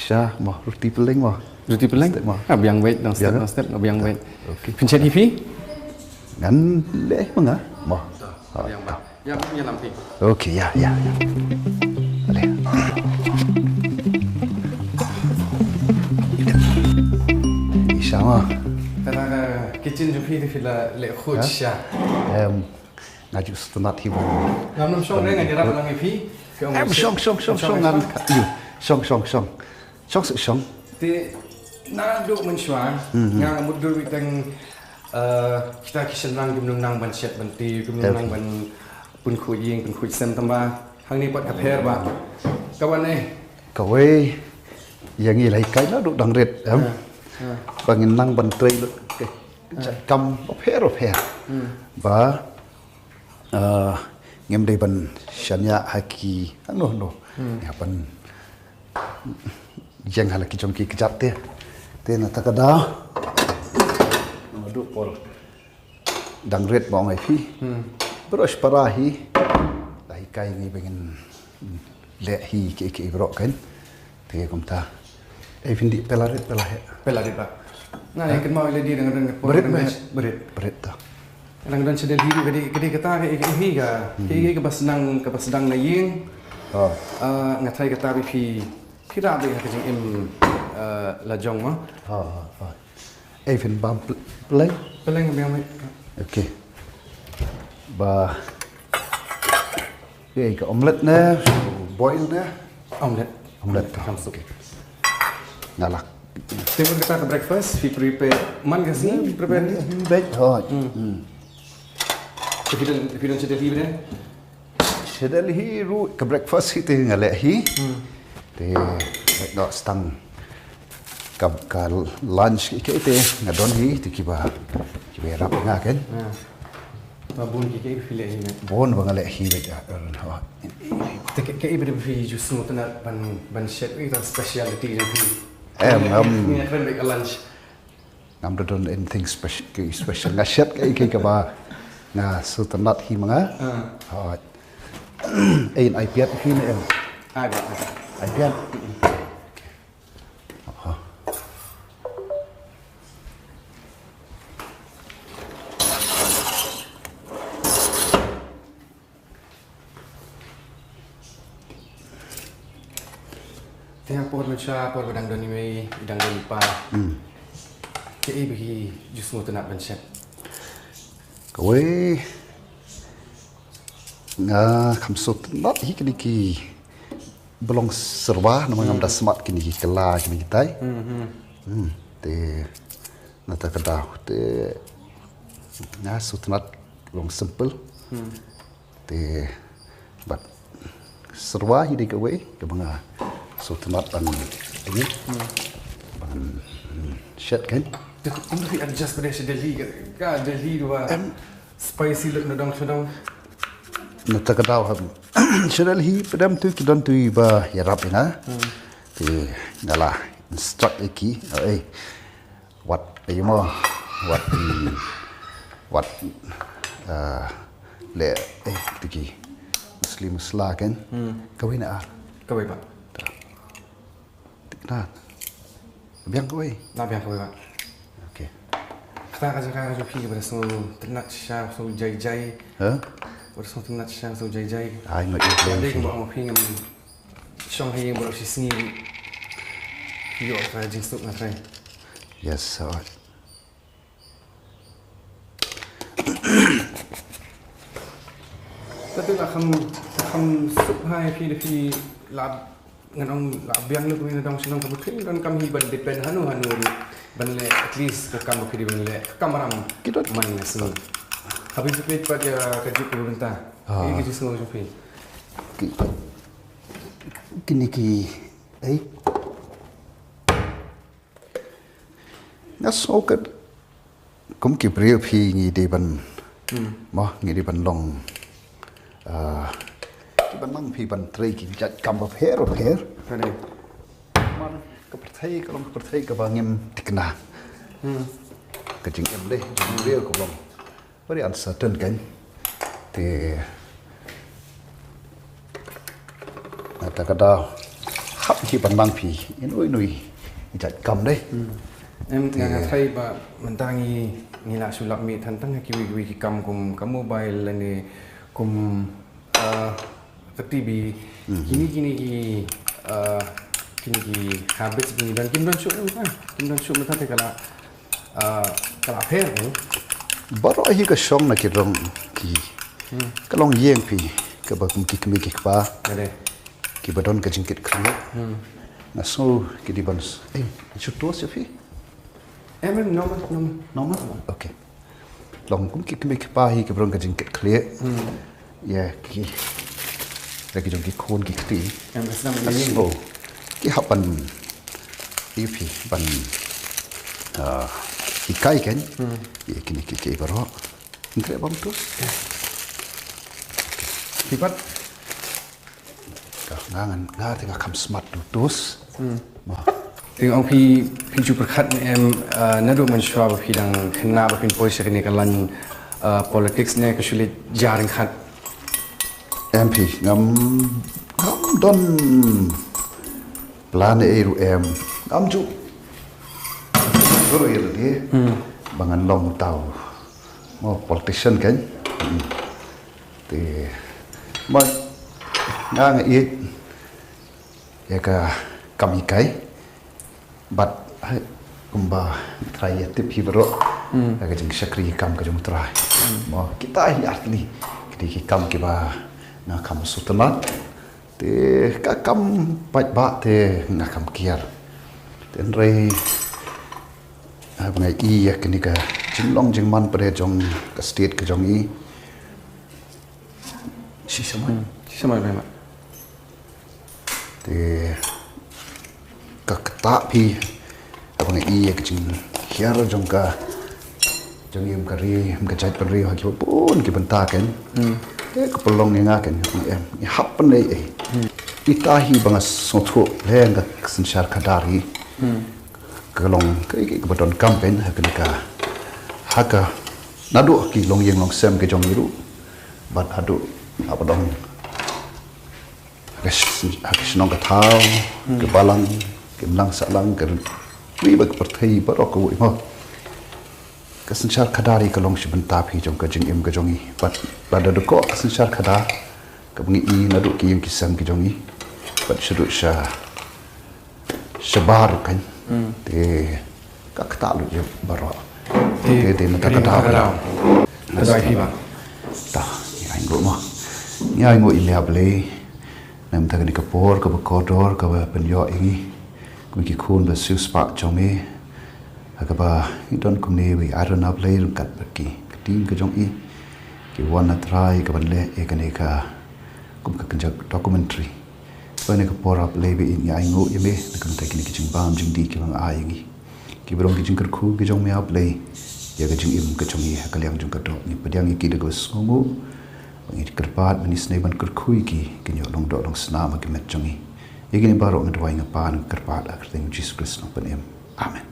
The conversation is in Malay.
Syah mah roti peling mah. Roti peling? Biang wait dong step biang wait. Pencet hivi? Ngắn lễ mah ngah. Mah. Biang ba. Ya punya lampi. Okey ya. Boleh. Syah mah. Karena kitchen jupi di villa le khut Syah. Ngaju setengah hibun. Ngam syong ni ngajar apa lang hivi? Syong ngan. Syong. Syong. Ti na duk mensyuan. Ngang amut dul witeng kita kisah nang gumnung nang ban set banti gumnung nang ban pun khu jing pun khu sem tamba hang ni pat kapher ba kawan ni kawai yang ni lai kai na duk dang ret bangin nang ban trei kam kapher ba ngem dei ban shanya haki no ya ban yang halaki jongki kejap te na takada duk pol dang red bong ai phi bros parahi lai kai ni bengen le hi ke bro kan te komta ai findi pelarit ba nah ikan mau le di dengan berit ta lang dan sedel hidu gede kata ke hi ga ke basnang na ying ngatai kata bi phi kira be ka jing im la jong ma even bam Blei biang mai okey ba cái omelette nè boil nè omelette kam sup ngalak tengok kita ke breakfast we prepare man kasi we prepare bed thôi if you don't sedel hidu sedel hi ru ke breakfast hi te ngale hi te no stang ka lunch ke te ngadon hi te kiba rap nga kan babun ke file hi bon bangale hi be ja te ke ibe fi justru tena ban set itu specialty yang hi ni akan make a lunch ngam don anything special nga set ke ba nga sutanat hi mga ha ein ai piat hi ne ada ai piat tengah por macam por badang doni mai badang doni pa ke ibe justru tena ban set kowe nga khamsut not hi ki belong serba nama ngam da smart kini kala kini tai te nata kada te nga sutnat long simple te but serba hi de kowe ke banga sutnat ban ini ban shit kan untuk adjust pada Delhi ke Delhi dua spicy look nodong sedang nata kada ha sedal hi pedam tu ki don tu ba yarap ina ti ngala instruct iki what le tiki muslim sla kan kawin a kawai ba na biang kawai ba okey kita akan pergi pada semua ternak syah semua jai pada semua ternak syah semua jai ai ngai ada yang buat ngopi ngam syong hai yang buat si sngew yo try jing stuk na try yes so tapi nak kham sup hai phi lab ngan ong biang lu kuin dong sinong kabutin dan kami ban depend hanu ban le at least ke kamu kiri ban le kamaram kita man nesno habis sepet pat ya kajuk ku benta ini kiji semua jupi kini nasokat kum ki breu phi ngi de ban ma ngi de ban long ki ban mang phi ban trei ki jat kam of hair kade man ka perthai ka long perthai ka bangem tikna ka jing em le jing breu ko long very uncertain kan te ta ka da hấp thì bằng mang phì nuôi nuôi chặt cầm đấy em ngang thấy bà mình ta nghi là sự lập mì thành tăng cái vì cầm cùng cái mobile là này cùng cái TV kini habis gini dan kim don shoot mình thấy cái là fair baru ahi ka song na kirong ki ka long yeng phi ka ba kum ki kmi ki ba ki ba don ka jingkit khri na so ki di bans chu to se phi em normal okay long kum ki kmi ki ba hi ki bron ka jingkit khri ya ki ra ki jong ki khon ki khri em ka sang ni so ki hapan i phi ban ikai kan kini kiki baru ngre bom tu tibat ngangan tengah kam smart tu tus tiếng ông phi chụp khát em nãy lúc mình xóa vào phi đang khna vào phi boi sẽ cái này cái lần politics này cái chuyện jaring khát em phi ngam don plan eru em ngam chu rồi dia bangan long tau mau politician kan thì mà ngang ấy ya ka kami kai bat kumba try tip hibro ka jing sakri kam ka jung try ma kita hi atli ki kam ki ba na kam sutamat te ka kam pat ba te na kam kiar ten rei ngày y cái này cả chính long chính man pada trong cái state cái trong y si sama vậy mà thì các tạ phi cái ngày y cái chính here trong y cái ri cái jaitbynriew hay kiểu pun cái bên ta cái pelong yang akan em hap pandai itahi bangas sotho leng ka sensyar kadari kalong cái beton campaign haka nadu ki long yeng long sem ke jong iru bat adu apa dong haka nong ka thao ke balang ke lang salang ke wi ba parthai ba ro ko mo ka sanchar khadari kalong shiban ta phi jong ka jing im ka jong i bat da ko sanchar khada ka bungi i nadu ki yeng ki sam ki jong i bat shudu sha shabar kan thì các tạo được nhiều bảo rõ thì người ta có tạo ra rồi khi mà ta anh ngủ mà nhà anh ngồi nhà Blei nằm thằng này cái bor cái corridor cái bên yo ini cũng cái khun và siêu spa trong ấy cái bà don cũng này vì ai rồi Blei rồi cắt bật cái tin cái trong ấy cái one try cái bên lệ cái này cả cũng cái documentary bên này cái bor Blei bị nhà anh ngủ vậy mấy cái này cái chừng bám chừng đi cái bằng ai vậy cái bên cái chừng cái khu cái trong mấy Blei ya cái chừng im cái trong ấy cái liang chừng cái đó những cái liang cái đó cái ngủ bang kerpat menis nei ban kerkhui ki nyo long do long snama ki met jongi igini baro ngadwai ngapan kerpat akhring Jesus Christ no panem amen.